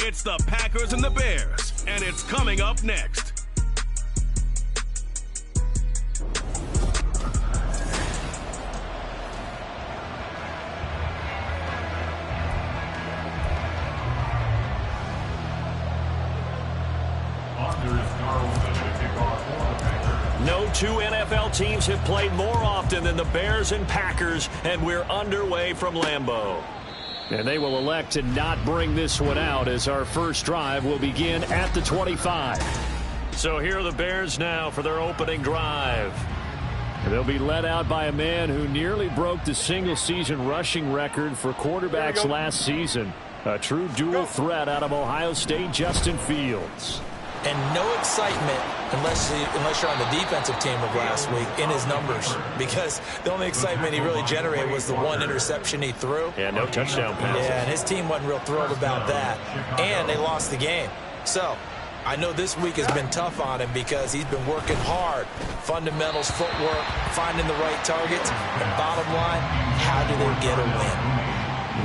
It's the Packers and the Bears, and it's coming up next. No two NFL teams have played more often than the Bears and Packers, and we're underway from Lambeau. And they will elect to not bring this one out as our first drive will begin at the 25. So here are the Bears now for their opening drive. They'll be led out by a man who nearly broke the single-season rushing record for quarterbacks last season. A true dual threat out of Ohio State, Justin Fields. And no excitement unless you're on the defensive team of last week in his numbers, because the only excitement he really generated was the one interception he threw. Yeah, no touchdown passes. Yeah, and his team wasn't real thrilled about that. And they lost the game. So I know this week has been tough on him because he's been working hard. Fundamentals, footwork, finding the right targets. And bottom line, how do they get a win?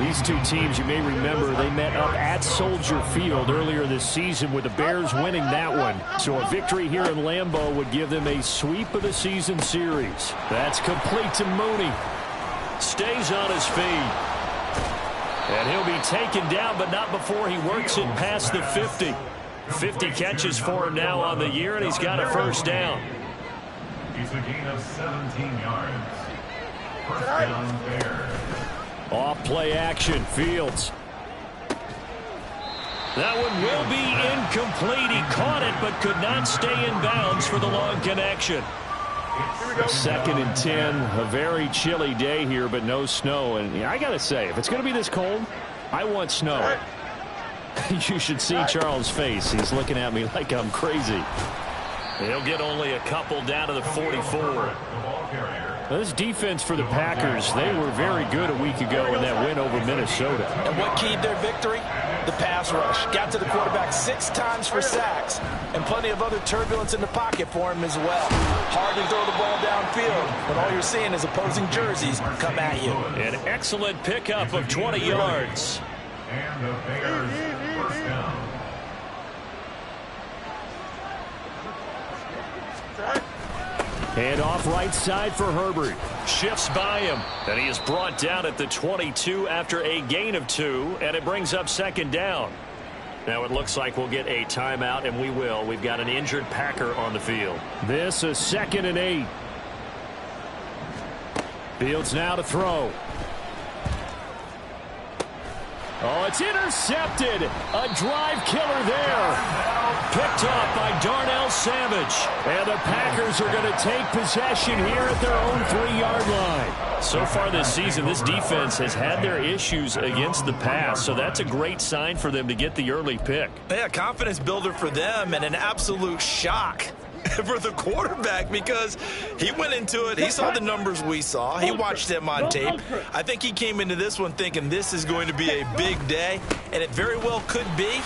These two teams, you may remember, they met up at Soldier Field earlier this season with the Bears winning that one. So a victory here in Lambeau would give them a sweep of the season series. That's complete to Mooney. Stays on his feet. And he'll be taken down, but not before he works it past the 50. 50 catches for him now on the year, and he's got a first down. He's a gain of 17 yards. First down, Bears. Off play action, Fields. That one will be incomplete. He caught it but could not stay in bounds for the long connection. 2nd and 10, a very chilly day here, but no snow. And I got to say, if it's going to be this cold, I want snow. You should see Charles' face. He's looking at me like I'm crazy. He'll get only a couple down to the 44. Now, this defense for the Packers, they were very good a week ago in that win over Minnesota. And what keyed their victory? The pass rush. Got to the quarterback 6 times for sacks, and plenty of other turbulence in the pocket for him as well. Hard to throw the ball downfield when all you're seeing is opposing jerseys come at you. An excellent pickup of 20 yards. And the Bears first down. And off right side for Herbert. Shifts by him. And he is brought down at the 22 after a gain of 2. And it brings up 2nd down. Now it looks like we'll get a timeout, and we will. We've got an injured Packer on the field. This is 2nd and 8. Fields now to throw. Oh, it's intercepted. A drive killer there. Picked off by Darnell Savage. And the Packers are going to take possession here at their own 3-yard line. So far this season, this defense has had their issues against the pass, so that's a great sign for them to get the early pick. Yeah, confidence builder for them, and an absolute shock for the quarterback, because he went into it, he saw the numbers we saw, he watched them on tape. I think he came into this one thinking this is going to be a big day, and it very well could be.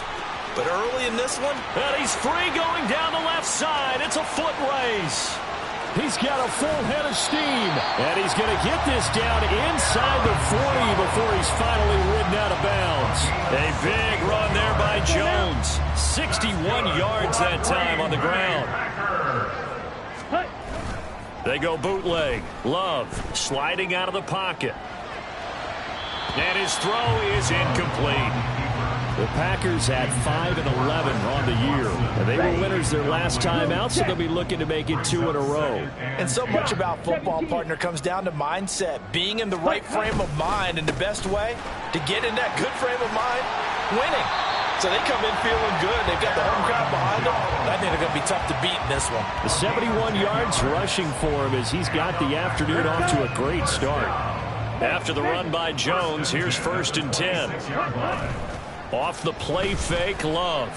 But early in this one, and he's free going down the left side. It's a foot race. He's got a full head of steam, and he's going to get this down inside the 40 before he's finally ridden out of bounds. A big run there by Jones. 61 yards that time on the ground. They go bootleg. Love sliding out of the pocket. And his throw is incomplete. The Packers had 5 and 11 on the year. And they were winners their last time out, so they'll be looking to make it 2 in a row. And so much about football, partner, comes down to mindset. Being in the right frame of mind, and the best way to get in that good frame of mind, winning. So they come in feeling good. They've got the home crowd behind them. I think they're going to be tough to beat in this one. The 71 yards rushing for him as he's got the afternoon off to a great start. After the run by Jones, here's 1st and 10. Off the play fake, Love.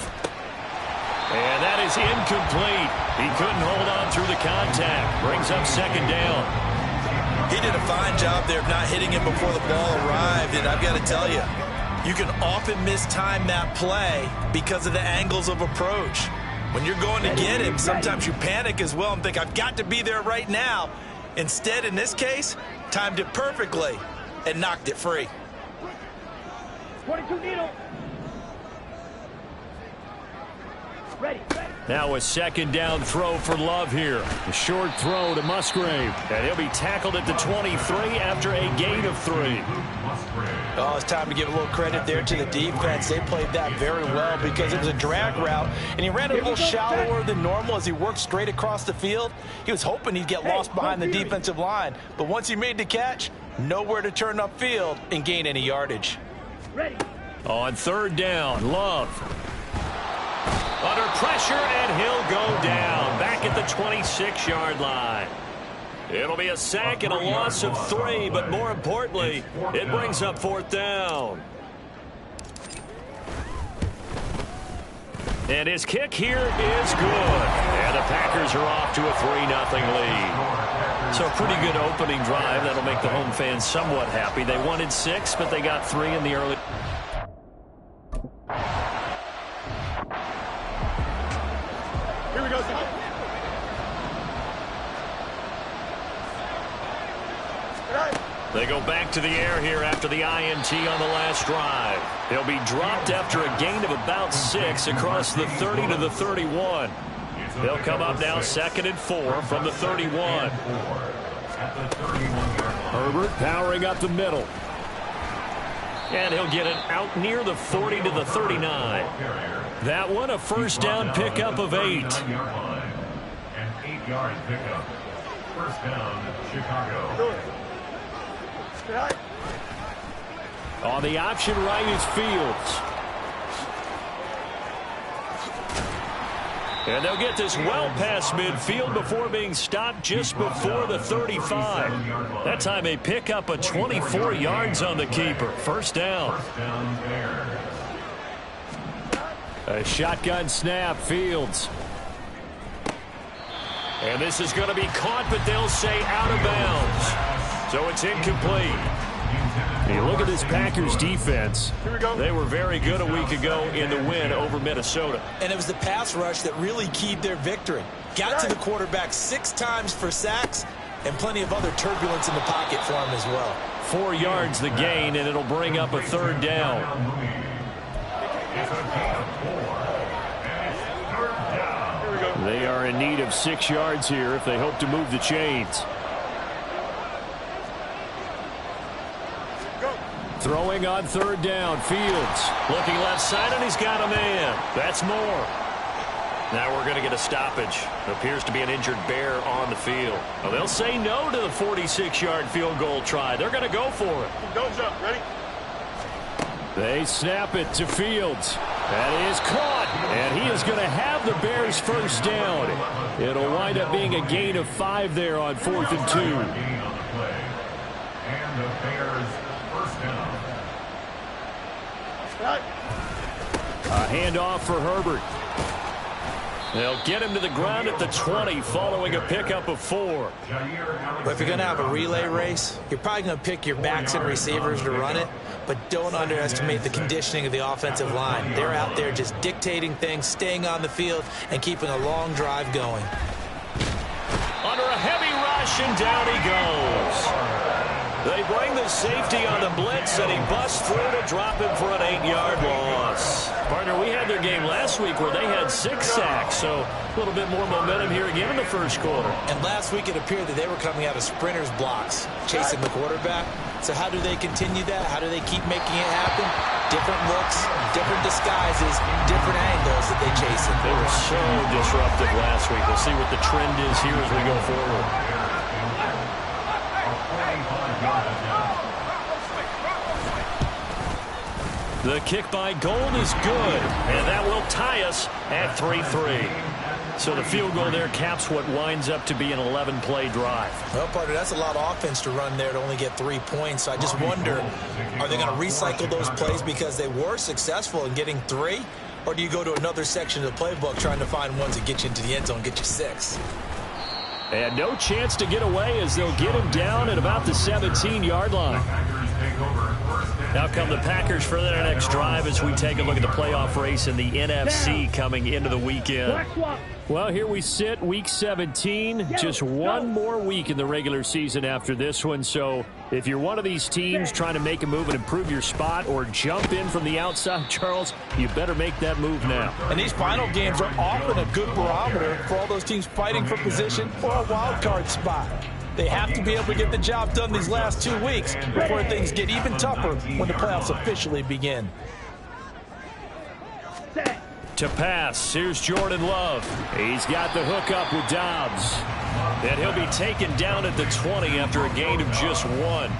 And that is incomplete. He couldn't hold on through the contact. Brings up 2nd down. He did a fine job there of not hitting it before the ball arrived, and I've got to tell you, you can often mistime that play because of the angles of approach. When you're going to get him, sometimes you panic as well and think, I've got to be there right now. Instead, in this case, timed it perfectly and knocked it free. 22 needle. Now a second down throw for Love here. A short throw to Musgrave. And he'll be tackled at the 23 after a gain of 3. Oh, it's time to give a little credit there to the defense. They played that very well because it was a drag route, and he ran it a little shallower than normal as he worked straight across the field. He was hoping he'd get lost behind the defensive line, but once he made the catch, nowhere to turn upfield and gain any yardage. On third down, Love. Under pressure, and he'll go down back at the 26-yard line. It'll be a sack and a loss of 3, but more importantly, it brings up fourth down. And his kick here is good. And the Packers are off to a 3-0 lead. So a pretty good opening drive. That'll make the home fans somewhat happy. They wanted 6, but they got 3 in the early. Here we go, son. They go back to the air here after the INT on the last drive. They'll be dropped after a gain of about 6 across the 30 to the 31. They'll come up now 2nd and 4 from the 31. Herbert powering up the middle. And he'll get it out near the 40 to the 39. That one a first down pickup of 8. An 8-yard pickup. First down, Chicago. On the option right is Fields. And they'll get this well past midfield before being stopped just before the 35. That time they pick up a 24 yards on the keeper. First down. A shotgun snap, Fields. And this is going to be caught, but they'll say out of bounds. So it's incomplete. You look at this Packers defense. They were very good a week ago in the win over Minnesota. And it was the pass rush that really keyed their victory. Got to the quarterback 6 times for sacks and plenty of other turbulence in the pocket for him as well. 4 yards the gain, and it'll bring up a third down. They are in need of 6 yards here if they hope to move the chains. Throwing on third down, Fields. Looking left side, and he's got a man. That's more. Now we're going to get a stoppage. It appears to be an injured Bear on the field. Well, they'll say no to the 46-yard field goal try. They're going to go for it. Don't jump. Ready? They snap it to Fields. That is caught, and he is going to have the Bears first down. It'll wind up being a gain of 5 there on 4th and 2. And the Bears first down. A handoff for Herbert. They'll get him to the ground at the 20 following a pickup of 4. But if you're going to have a relay race, you're probably going to pick your backs and receivers to run it, but don't underestimate the conditioning of the offensive line. They're out there just dictating things, staying on the field, and keeping a long drive going. Under a heavy rush, and down he goes. They bring the safety on the blitz, and he busts through to drop him for an 8-yard loss. Partner, we had their game last week where they had 6 sacks, so a little bit more momentum here again in the first quarter. And last week it appeared that they were coming out of sprinters blocks, chasing the quarterback. So how do they continue that? How do they keep making it happen? Different looks, different disguises, different angles that they chase it. They were so disruptive last week. We'll see what the trend is here as we go forward. The kick by Gold is good, and that will tie us at 3-3. So the field goal there caps what winds up to be an 11-play drive. Well, partner, that's a lot of offense to run there to only get 3 points. So I just wonder, are they going to recycle those plays because they were successful in getting 3? Or do you go to another section of the playbook trying to find ones that get you into the end zone and get you 6? And no chance to get away as they'll get him down at about the 17-yard line. Now come the Packers for their next drive as we take a look at the playoff race in the NFC coming into the weekend. Well, here we sit, Week 17, just one more week in the regular season after this one. So if you're one of these teams trying to make a move and improve your spot or jump in from the outside, Charles, you better make that move now. And these final games are often a good barometer for all those teams fighting for position or a wild card spot. They have to be able to get the job done these last 2 weeks before things get even tougher when the playoffs officially begin. To pass, here's Jordan Love. He's got the hook up with Dobbs. And he'll be taken down at the 20 after a gain of just 1.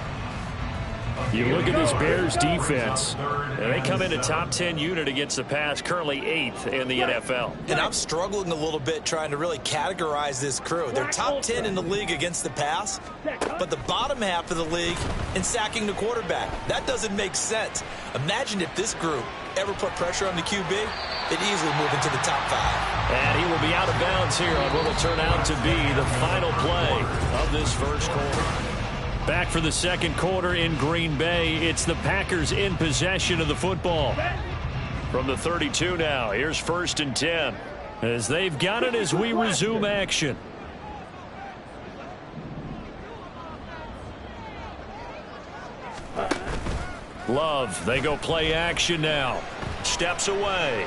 You look at this Bears defense, and they come in a top 10 unit against the pass, currently 8th in the NFL. And I'm struggling a little bit trying to really categorize this crew. They're top 10 in the league against the pass, but the bottom half of the league in sacking the quarterback. That doesn't make sense. Imagine if this group ever put pressure on the QB, they'd easily move into the top 5. And he will be out of bounds here on what will turn out to be the final play of this first quarter. Back for the second quarter in Green Bay. It's the Packers in possession of the football. From the 32 now, here's 1st and 10. As they've got it as we resume action. Love, they go play action now. Steps away.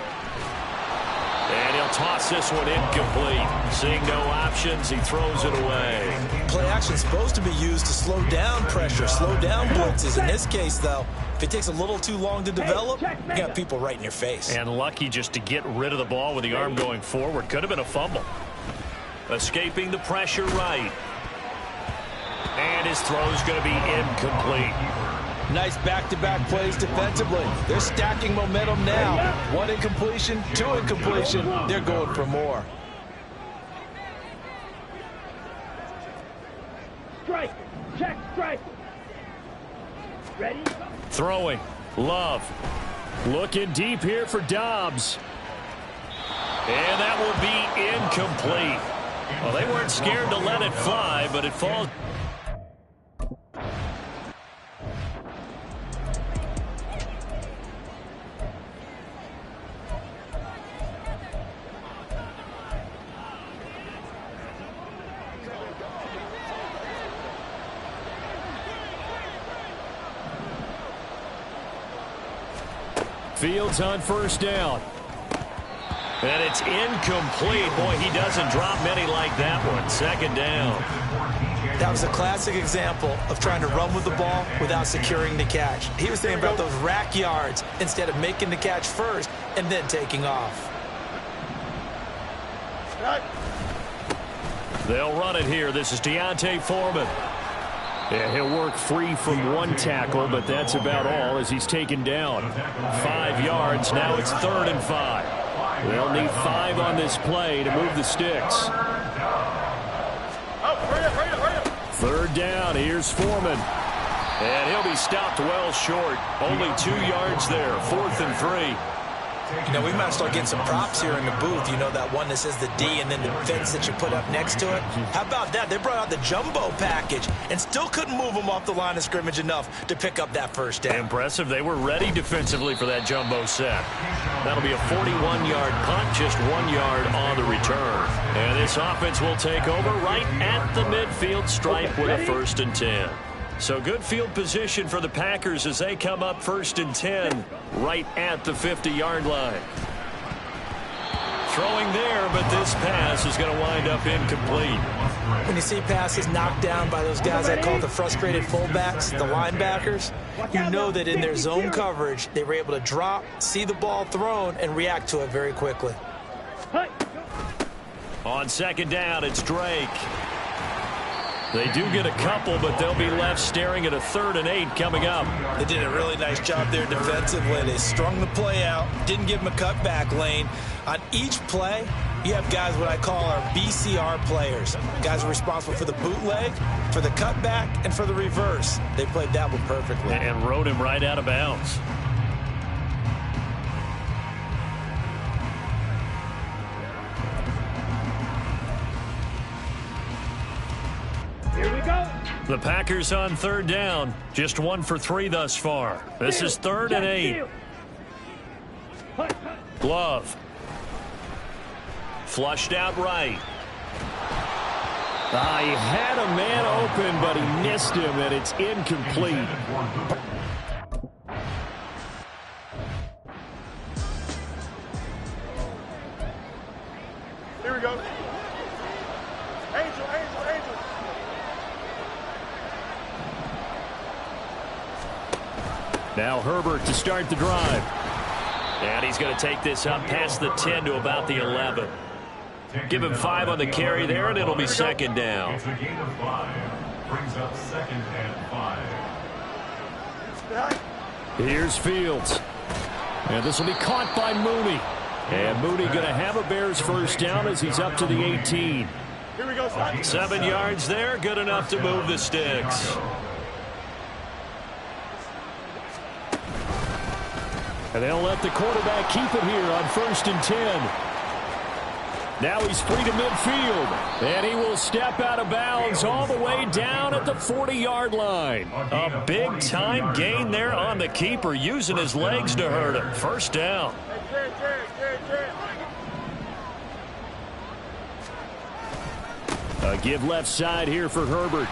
And he'll toss this one incomplete. Seeing no options, he throws it away. Play action is supposed to be used to slow down pressure, slow down blitzes. In this case, though, if it takes a little too long to develop, you got people right in your face. And lucky just to get rid of the ball with the arm going forward. Could have been a fumble. Escaping the pressure right. And his throw's going to be incomplete. Nice back-to-back plays defensively. They're stacking momentum now. 1 incompletion, 2 incompletion. They're going for more. Strike. Check. Strike. Ready? Throwing. Love. Looking deep here for Dobbs. And that will be incomplete. Well, they weren't scared to let it fly, but it falls. Fields on 1st down. And it's incomplete. Boy, he doesn't drop many like that one. 2nd down. That was a classic example of trying to run with the ball without securing the catch. He was thinking about those rack yards instead of making the catch first and then taking off. They'll run it here. This is Deontay Foreman. Yeah, he'll work free from 1 tackle, but that's about all as he's taken down. 5 yards. Now it's 3rd and 5. They'll need 5 on this play to move the sticks. 3rd down. Here's Foreman. And he'll be stopped well short. Only 2 yards there. 4th and 3. You know, we might start getting some props here in the booth. You know, that one that says the D and then the fence that you put up next to it. How about that? They brought out the jumbo package and still couldn't move them off the line of scrimmage enough to pick up that 1st down. Impressive. They were ready defensively for that jumbo set. That'll be a 41-yard punt, just 1 yard on the return. And this offense will take over right at the midfield stripe with a 1st and 10. So good field position for the Packers as they come up 1st and 10 right at the 50-yard line. Throwing there, but this pass is going to wind up incomplete. When you see passes knocked down by those guys I call the frustrated fullbacks, the linebackers, you know that in their zone coverage, they were able to drop, see the ball thrown, and react to it very quickly. On 2nd down, it's Drake. They do get a couple, but they'll be left staring at a 3rd and 8 coming up. They did a really nice job there defensively. They strung the play out, didn't give them a cutback lane. On each play, you have guys what I call our BCR players. Guys are responsible for the bootleg, for the cutback, and for the reverse. They played that one perfectly. And rode him right out of bounds. Here we go. The Packers on third down. Just 1 for 3 thus far. This is 3rd and 8. Love. Flushed out right. He had a man open, but he missed him, and it's incomplete. Here we go. Angel. Now Herbert to start the drive. And he's going to take this up past the 10 to about the 11. Give him 5 on the carry there, and it'll be 2nd down. It's a gain of 5. Brings up 2nd and 5. Here's Fields. And this will be caught by Mooney. And Mooney going to have a Bears first down as he's up to the 18. Here we go, son. 7 yards there, good enough to move the sticks. And they'll let the quarterback keep it here on 1st and 10. Now he's free to midfield. And he will step out of bounds all the way down at the 40-yard line. A big-time gain there on the keeper, using his legs to hurt him. First down. A give left side here for Herbert.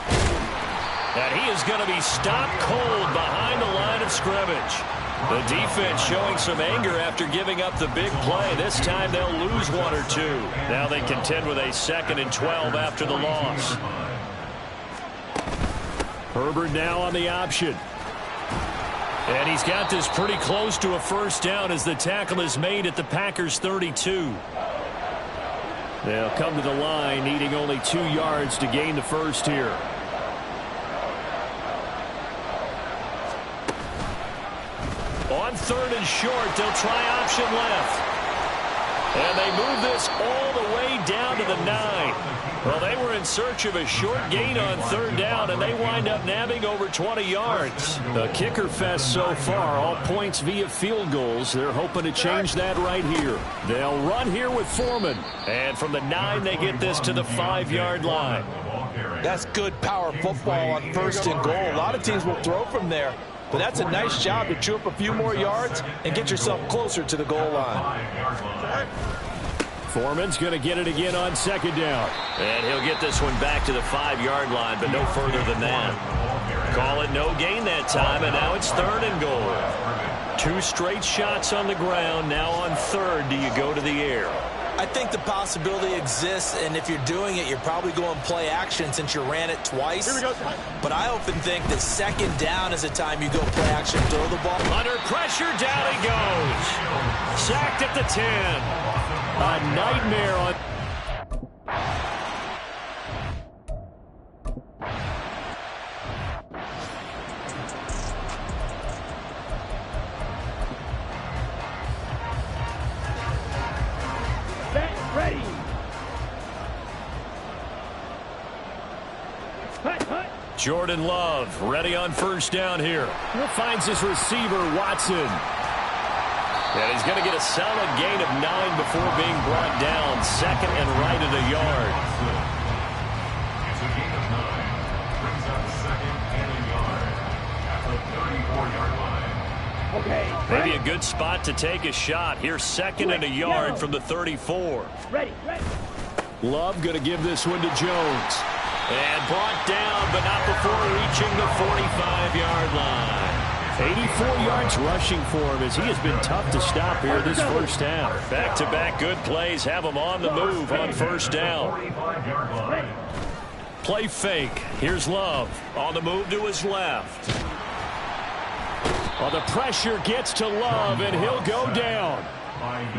And he is going to be stopped cold behind the line of scrimmage. The defense showing some anger after giving up the big play. This time they'll lose 1 or 2. Now they contend with a 2nd and 12 after the loss. Herbert now on the option. And he's got this pretty close to a first down as the tackle is made at the Packers' 32. They'll come to the line needing only 2 yards to gain the first here. On 3rd and short, they'll try option left. And they move this all the way down to the 9. Well, they were in search of a short gain on 3rd down, and they wind up nabbing over 20 yards. The kicker fest so far, all points via field goals. They're hoping to change that right here. They'll run here with Foreman. And from the 9, they get this to the 5-yard line. That's good power football on 1st and goal. A lot of teams will throw from there. But that's a nice job to chew up a few more yards and get yourself closer to the goal line. Foreman's going to get it again on 2nd down. And he'll get this one back to the 5-yard line, but no further than that. Call it no gain that time, and now it's 3rd and goal. 2 straight shots on the ground. Now on 3rd, do you go to the air? I think the possibility exists, and if you're doing it, you're probably going play action since you ran it twice. Here we go. But I often think that 2nd down is a time you go play action, throw the ball. Under pressure, down he goes. Sacked at the 10. A nightmare on... Ready. Jordan Love ready on 1st down here. Finds his receiver, Watson. And he's going to get a solid gain of 9 before being brought down. 2nd and right at a yard. It's a gain of 9. Brings up 2nd and a yard at the 34-yard line. Okay. Maybe a good spot to take a shot. Here's 2nd and a yard from the 34. Ready. Love going to give this one to Jones. And brought down, but not before reaching the 45-yard line. 84 yards rushing for him as he has been tough to stop here this first half. Back-to-back good plays have him on the move on 1st down. Play fake. Here's Love on the move to his left. Well, the pressure gets to Love, and he'll go down.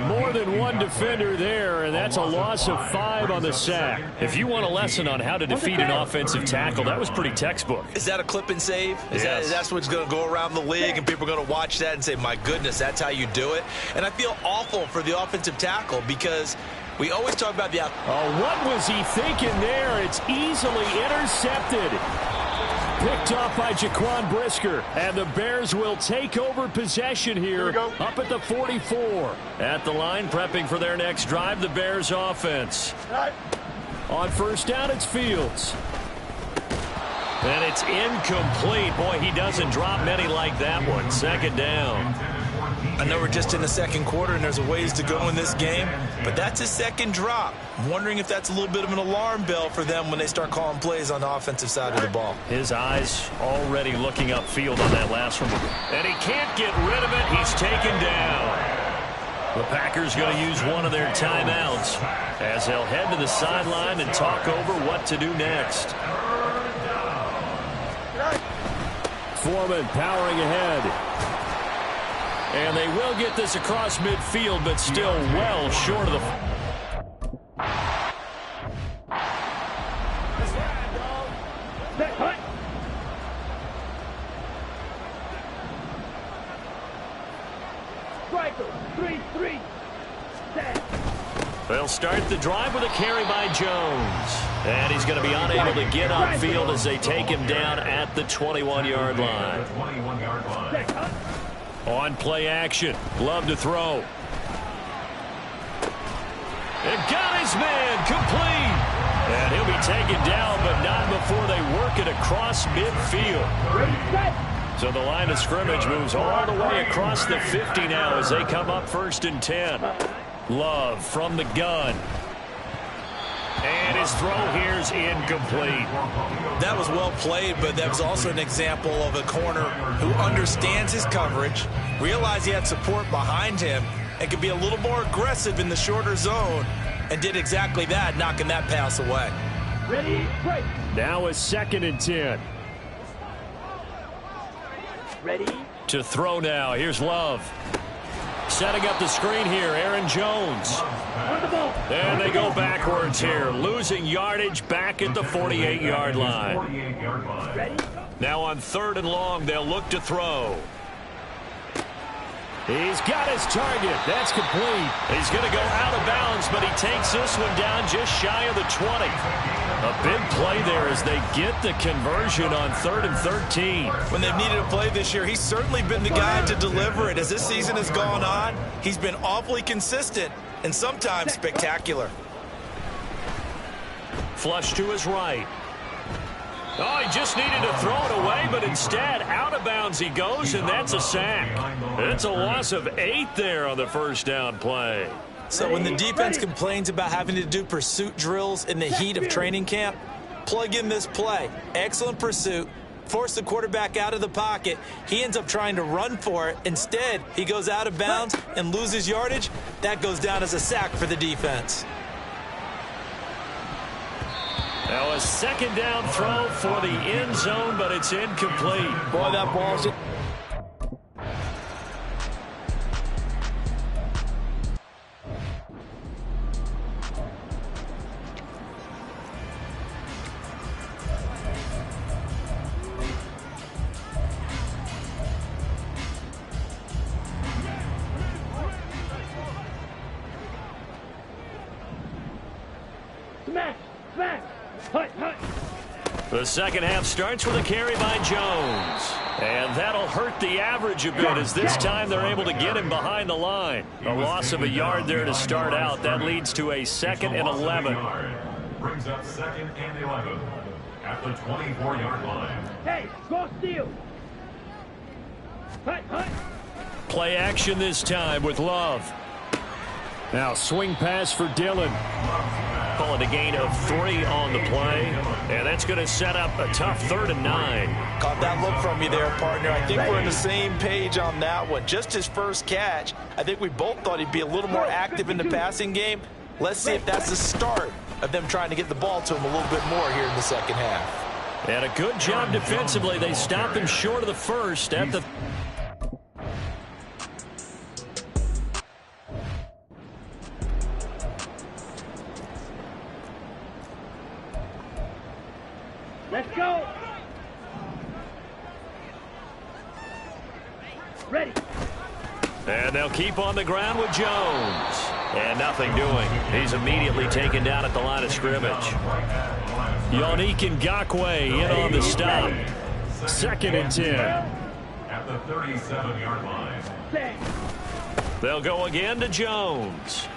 More than one defender there, and that's a loss of 5 on the sack. If you want a lesson on how to defeat an offensive tackle, that was pretty textbook. Is that a clip and save? Yes. That's what's going to go around the league, and people are going to watch that and say, my goodness, that's how you do it? And I feel awful for the offensive tackle because we always talk about the... Oh, what was he thinking there? It's easily intercepted. Picked off by Jaquan Brisker, and the Bears will take over possession here up at the 44. At the line, prepping for their next drive, the Bears offense. On 1st down, it's Fields. And it's incomplete. Boy, he doesn't drop many like that one. Second down. I know we're just in the second quarter and there's a ways to go in this game, but that's his second drop. I'm wondering if that's a little bit of an alarm bell for them when they start calling plays on the offensive side of the ball. His eyes already looking upfield on that last one. And he can't get rid of it. He's taken down. The Packers going to use one of their timeouts as they'll head to the sideline and talk over what to do next. Foreman powering ahead. And they will get this across midfield, but still well short of the... Striker, 3-3. They'll start the drive with a carry by Jones. And he's going to be unable to get upfield as they take him down at the 21-yard line. On play action. Love to throw. And got his man complete. And he'll be taken down, but not before they work it across midfield. So the line of scrimmage moves all the way across the 50 now as they come up 1st and 10. Love from the gun. And his throw here's incomplete. That was well played, but that was also an example of a corner who understands his coverage, realized he had support behind him, and could be a little more aggressive in the shorter zone, and did exactly that, knocking that pass away. Ready, break. Now a 2nd and 10. Ready. To throw now. Here's Love. Setting up the screen here, Aaron Jones. And they go backwards here, losing yardage back at the 48-yard line. Now on 3rd and long, they'll look to throw. He's got his target. That's complete. He's going to go out of bounds, but he takes this one down just shy of the 20. A big play there as they get the conversion on 3rd and 13. When they've needed a play this year, he's certainly been the guy to deliver it. As this season has gone on, he's been awfully consistent and sometimes spectacular. Flush to his right. Oh, he just needed to throw it away, but instead, out of bounds he goes, and that's a sack. It's a loss of 8 there on the 1st down play. So when the defense complains about having to do pursuit drills in the heat of training camp, plug in this play. Excellent pursuit. Force the quarterback out of the pocket. He ends up trying to run for it. Instead, he goes out of bounds and loses yardage. That goes down as a sack for the defense. Now a 2nd down throw for the end zone, but it's incomplete. Boy, that ball's... Smash, smash. Hut, hut. The 2nd half starts with a carry by Jones. And that'll hurt the average a bit as this time they're able to get him behind the line. A loss of a yard there to start out. That leads to a 2nd and 11. Brings up 2nd and 11 at the 24-yard line. Hey, go steal. Hut, hut. Play action this time with Love. Now swing pass for Dillon. Call it a gain of 3 on the play. And that's going to set up a tough 3rd and 9. Caught that look from you there, partner. I think we're on the same page on that one. Just his first catch. I think we both thought he'd be a little more active in the passing game. Let's see if that's the start of them trying to get the ball to him a little bit more here in the 2nd half. And a good job defensively. They stopped him short of the 1st at the... Let's go. Ready. And they'll keep on the ground with Jones. And nothing doing. He's immediately taken down at the line of scrimmage. Yannick Ngakoue in on the stop. 2nd and 10. At the 37-yard line. They'll go again to Jones.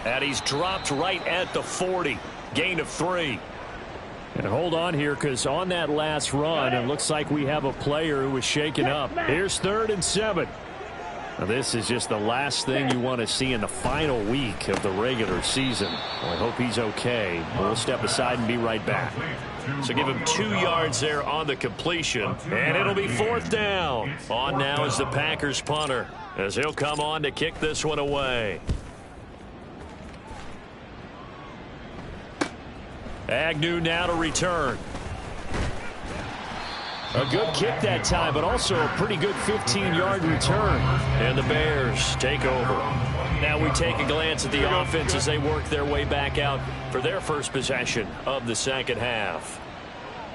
And he's dropped right at the 40. Gain of 3. And hold on here, because on that last run, it looks like we have a player who was shaken up. Here's 3rd and 7. Now, this is just the last thing you want to see in the final week of the regular season. Well, I hope he's okay. We'll step aside and be right back. So give him 2 yards there on the completion, and it'll be 4th down. On now is the Packers punter, as he'll come on to kick this one away. Agnew now to return. A good kick that time, but also a pretty good 15-yard return. And the Bears take over. Now we take a glance at the offense as they work their way back out for their first possession of the second half.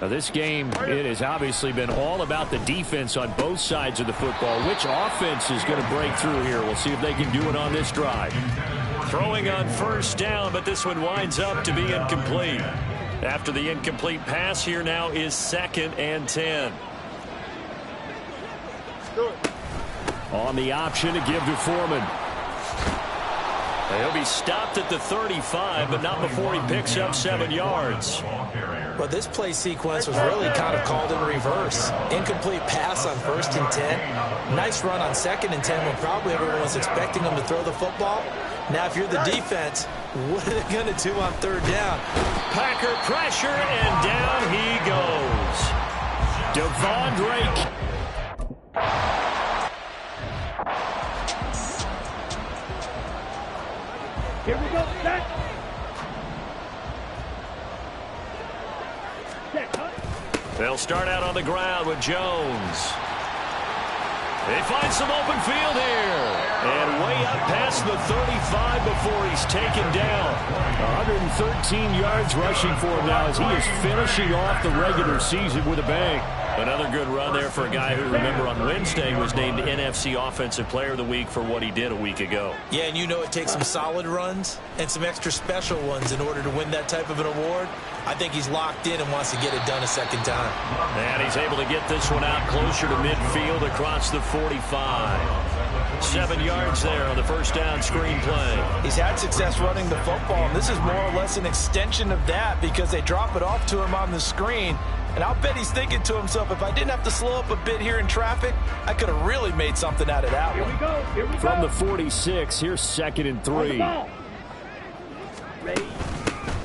Now this game, it has obviously been all about the defense on both sides of the football. Which offense is going to break through here? We'll see if they can do it on this drive. Throwing on 1st down, but this one winds up to be incomplete. After the incomplete pass, here now is 2nd and 10. On the option to give to Foreman. He'll be stopped at the 35, but not before he picks up 7 yards. Well, this play sequence was really kind of called in reverse. Incomplete pass on 1st and 10. Nice run on 2nd and 10 when probably everyone was expecting him to throw the football. Now, if you're the defense, what are they going to do on 3rd down? Packer pressure, and down he goes. Devon Drake. Here we go. Set. They'll start out on the ground with Jones. They find some open field here. And way up past the 35 before he's taken down. 113 yards rushing for him now as he is finishing off the regular season with a bang. Another good run there for a guy who, remember, on Wednesday was named NFC Offensive Player of the Week for what he did a week ago. Yeah, and you know it takes some solid runs and some extra special ones in order to win that type of an award. I think he's locked in and wants to get it done a second time. And he's able to get this one out closer to midfield across the 45. 7 yards there on the 1st down screen play. He's had success running the football, and this is more or less an extension of that because they drop it off to him on the screen. And I'll bet he's thinking to himself, if I didn't have to slow up a bit here in traffic, I could have really made something out of that one. Here we go. From the 46, here's 2nd and 3. Ready.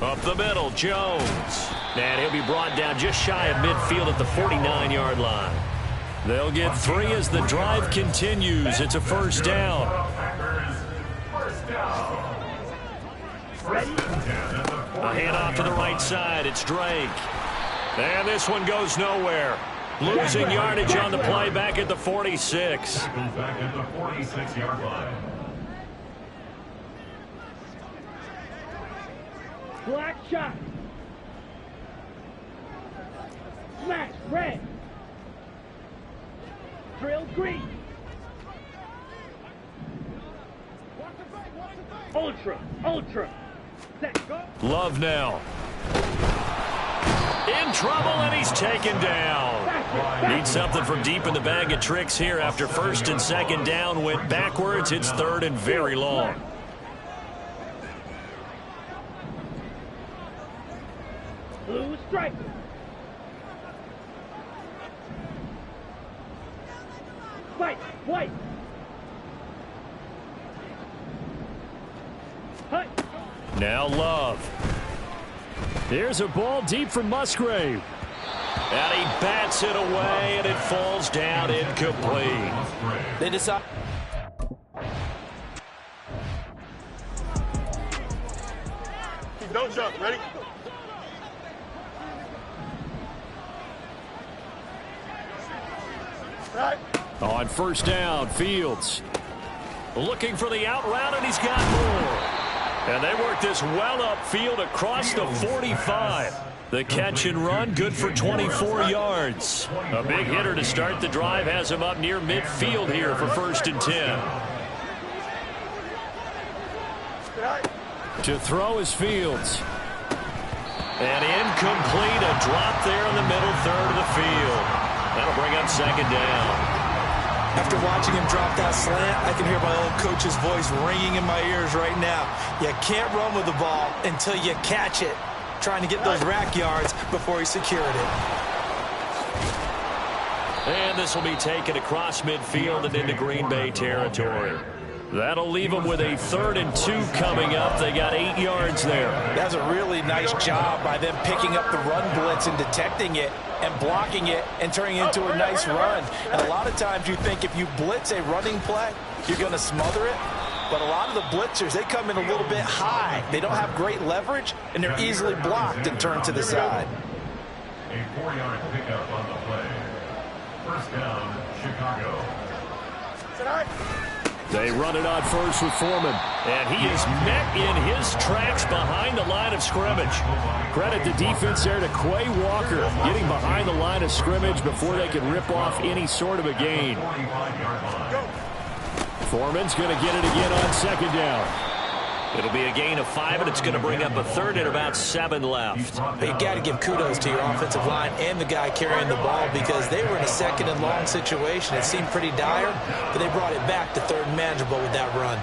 Up the middle, Jones. And he'll be brought down just shy of midfield at the 49-yard line. They'll get 3 as the drive continues. It's a 1st down. A handoff to the right side. It's Drake. And this one goes nowhere. Losing yardage on the play back at the 46. Back at the 46-yard line. Black shot. Smash. Red. Drill green. Ultra. Set. Go. Love now. In trouble, and he's taken down. Need something from deep in the bag of tricks here after 1st and 2nd down went backwards. It's 3rd and very long. Blue strike. White. Hut. Now Love. Here's a ball deep from Musgrave. And he bats it away, and it falls down incomplete. They decide. Don't jump. Ready? Right. On 1st down, Fields. Looking for the out route, and he's got more. And they work this well upfield across the 45. The catch and run, good for 24 yards. A big hitter to start the drive has him up near midfield here for 1st and 10. To throw is Fields. And incomplete, a drop there in the middle 3rd of the field. That'll bring up 2nd down. After watching him drop that slant, I can hear my old coach's voice ringing in my ears right now. You can't run with the ball until you catch it. trying to get those rack yards before he secured it. And this will be taken across midfield and into Green Bay territory. That'll leave them with a 3rd and 2 coming up. They got 8 yards there. That's a really nice job by them picking up the run blitz and detecting it and blocking it and turning it into a nice run. And a lot of times you think if you blitz a running play, you're going to smother it. But a lot of the blitzers, they come in a little bit high. They don't have great leverage, and they're easily blocked and turned to the side. A 4-yard pickup on the play. First down, Chicago. They run it on first with Foreman, and he is met in his tracks behind the line of scrimmage. Credit the defense there to Quay Walker getting behind the line of scrimmage before they can rip off any sort of a gain. Foreman's going to get it again on 2nd down. It'll be a gain of 5, and it's going to bring up a 3rd and about 7 left. But you got to give kudos to your offensive line and the guy carrying the ball because they were in a 2nd and long situation. It seemed pretty dire, but they brought it back to 3rd and manageable with that run.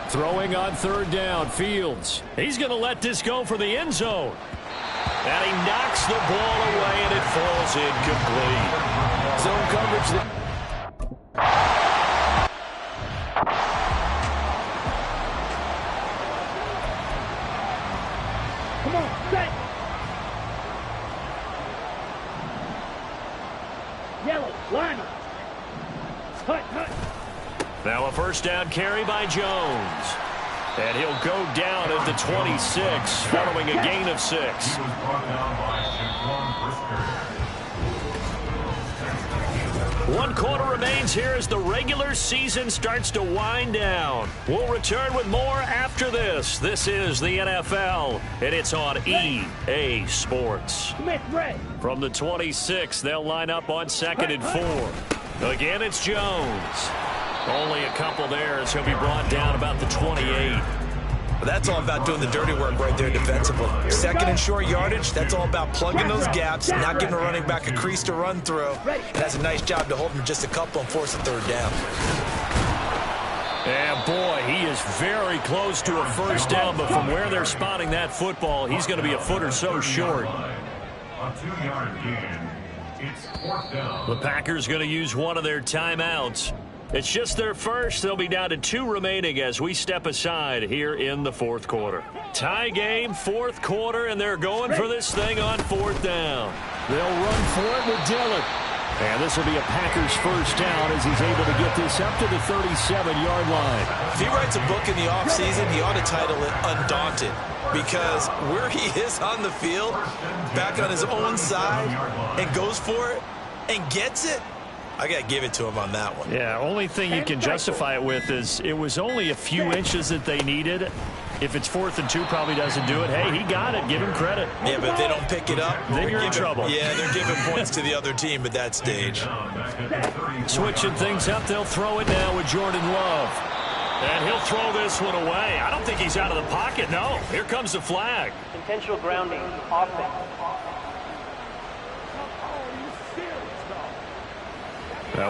Throwing on 3rd down, Fields. He's going to let this go for the end zone. And he knocks the ball away, and it falls incomplete. Zone coverage. Come on, set. Yellow, line up. Hut, hut. Now a 1st down carry by Jones. And he'll go down at the 26, following a gain of 6. He was brought down by Shaquan Brisker. 1 quarter remains here as the regular season starts to wind down. We'll return with more after this. This is the NFL, and it's on EA Sports. Smith red. From the 26, they'll line up on 2nd and 4. Again, it's Jones. Only a couple there as he'll be brought down about the 28. That's all about doing the dirty work right there defensively. 2nd and short yardage, that's all about plugging those gaps, not giving a running back a crease to run through. And that's a nice job to hold him just a couple and force a 3rd down. And boy, he is very close to a 1st down, but from where they're spotting that football, he's going to be a foot or so short. A 2-yard gain. It's 4th down. The Packers going to use one of their timeouts. It's just their first. They'll be down to 2 remaining as we step aside here in the 4th quarter. Tie game, 4th quarter, and they're going for this thing on 4th down. They'll run for it with Dillon. And this will be a Packers 1st down as he's able to get this up to the 37-yard line. If he writes a book in the offseason, he ought to title it Undaunted, because where he is on the field, back on his own side, and goes for it and gets it, I got to give it to him on that one. Yeah, only thing you can justify it with is it was only a few inches that they needed. If it's 4th and 2, probably doesn't do it. Hey, he got it. Give him credit. Yeah, but if they don't pick it up, then you're in trouble. Yeah, they're giving points to the other team at that stage. Switching things up, they'll throw it now with Jordan Love. And he'll throw this one away. I don't think he's out of the pocket. No, here comes the flag. Intentional grounding, offense.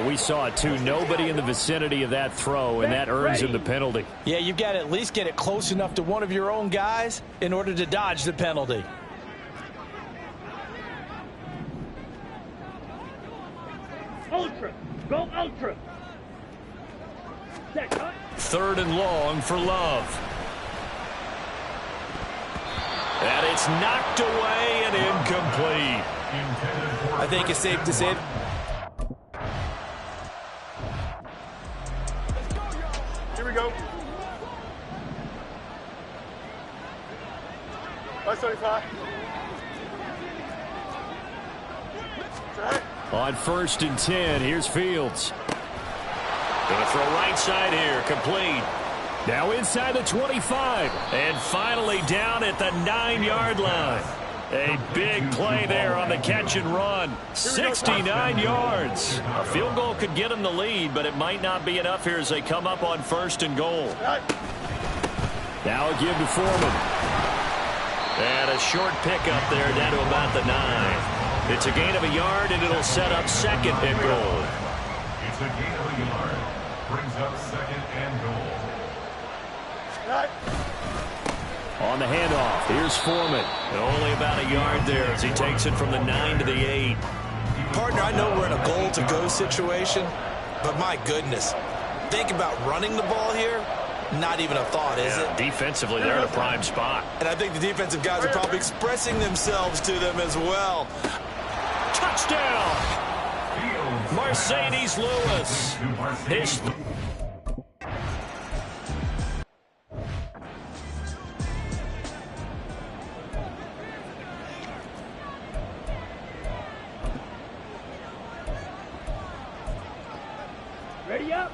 We saw it too. Nobody in the vicinity of that throw, and that earns him the penalty. Yeah, you've got to at least get it close enough to one of your own guys in order to dodge the penalty. Ultra. Go ultra. Set, hut. 3rd and long for Love. And it's knocked away and incomplete. I think it's safe to say Here we go. 575. On 1st and 10, here's Fields. Going to throw right side here, complete. Now inside the 25, and finally down at the 9-yard line. A big play there on the catch and run. 69 yards. A field goal could get them the lead, but it might not be enough here as they come up on 1st and goal. Now a give to Foreman. And a short pickup there down to about the 9. It's a gain of a yard, and it'll set up 2nd and goal. It's a gain of a yard. Brings up 2nd and goal. On the handoff, here's Foreman. Only about a yard there as he takes it from the 9 to the 8. Partner, I know we're in a goal-to-go situation, but my goodness, think about running the ball here. Not even a thought, is it? Defensively, they're in a prime spot. And I think the defensive guys are probably expressing themselves to them as well. Touchdown! Mercedes Lewis. His Ready up.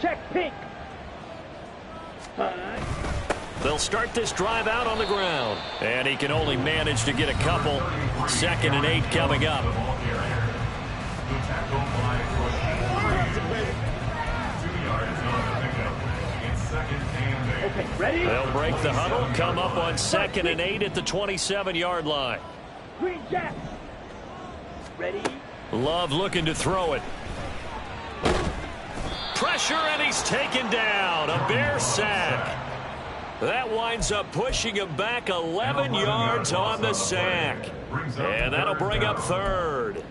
Check pink. They'll start this drive out on the ground. And he can only manage to get a couple. 2nd and 8 coming up. Okay, ready? They'll break the huddle, come up on 2nd and 8 at the 27-yard line. Green Jack. Ready? Love looking to throw it. Pressure, and he's taken down. A Bear sack. That winds up pushing him back 11 yards on the sack. And that'll bring up 3rd.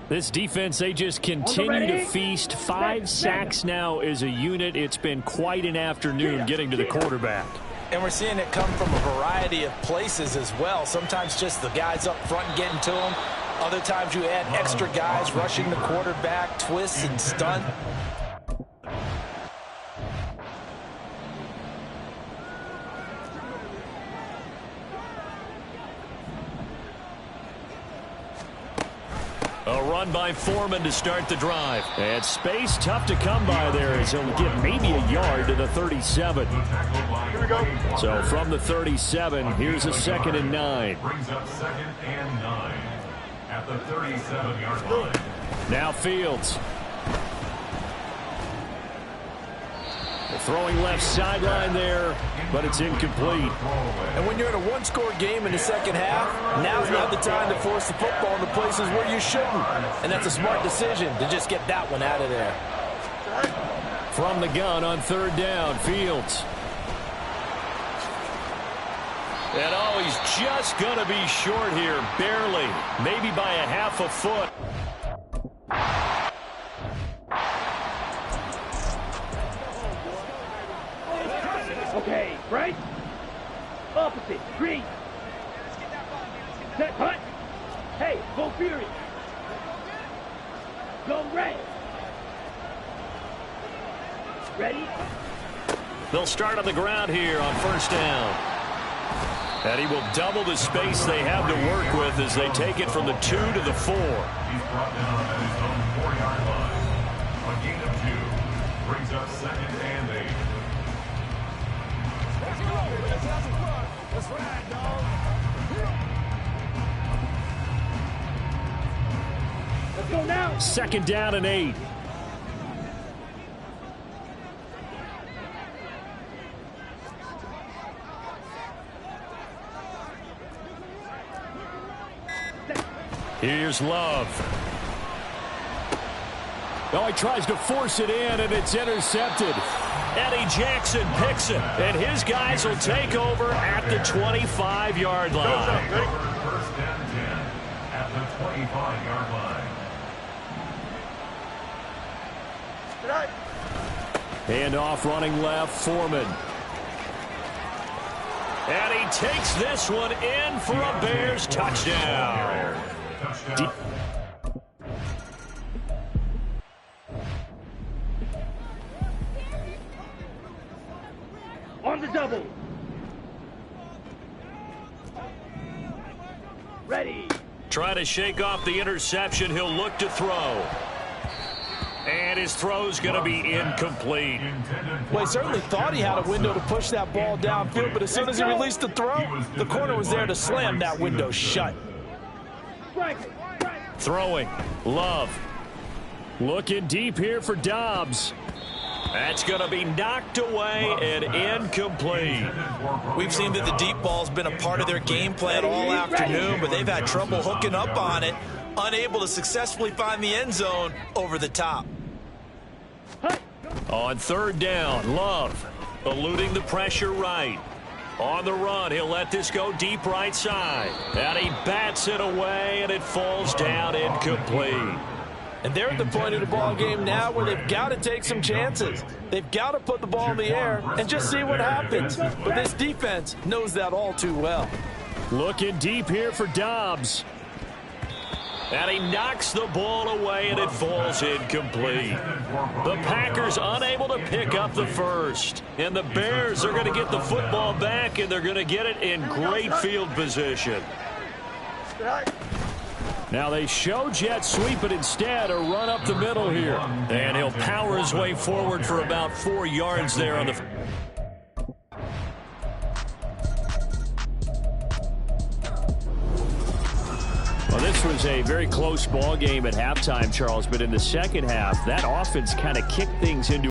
This defense, they just continue to feast. 5 sacks now as a unit. It's been quite an afternoon getting to the quarterback. And we're seeing it come from a variety of places as well. Sometimes just the guys up front and getting to him. Other times you add extra guys rushing the quarterback, twists and stunt. A run by Foreman to start the drive. And space tough to come by there as he'll get maybe a yard to the 37. Here we go. So from the 37, here's a 2nd and 9. Brings up 2nd and 9 at the 37-yard line. Now Fields. Throwing left sideline there, but it's incomplete. And when you're in a one-score game in the second half, now's not the time to force the football in the places where you shouldn't. And that's a smart decision to just get that one out of there. From the gun on 3rd down, Fields. And oh, he's just going to be short here, barely, maybe by a half a foot. Okay, right? Opposite, green. Set, hut. Hey, go Fury. Go red. Ready? They'll start on the ground here on 1st down. And he will double the space they have to work with as they take it from the 2 to the 4. He's brought down at his own 4-yard line. A gain of 2 brings up 2nd and 8. Let's ride, dog. Let's go now. 2nd down and 8. Here's Love. Oh, he tries to force it in, and it's intercepted. Eddie Jackson picks it, and his guys will take over at the 25-yard line. 1st and 10 at the 25-yard line. Hand off running left, Foreman. And he takes this one in for a Bears touchdown. On the double. Ready. Try to shake off the interception. He'll look to throw. And his throw's going to be incomplete. Well, he certainly thought he had a window to push that ball downfield, but as soon as he released the throw, the corner was there to slam that window shut. Throwing. Love. Looking deep here for Dobbs. That's going to be knocked away and incomplete. We've seen that the deep ball's been a part of their game plan all afternoon, but they've had trouble hooking up on it, unable to successfully find the end zone over the top. On 3rd down, Love. eluding the pressure right. On the run, he'll let this go deep right side. And he bats it away, and it falls down incomplete. And they're at the point of the ball game now where they've got to take some chances. They've got to put the ball in the air and just see what happens. But this defense knows that all too well. Looking deep here for Dobbs. And he knocks the ball away, and it falls incomplete. The Packers unable to pick up the first. And the Bears are going to get the football back, and they're going to get it in great field position. Now they show jet sweep, but instead a run up the middle here. And he'll power his way forward for about 4 yards there on the... Well, this was a very close ball game at halftime, Charles, but in the second half, that offense kind of kicked things into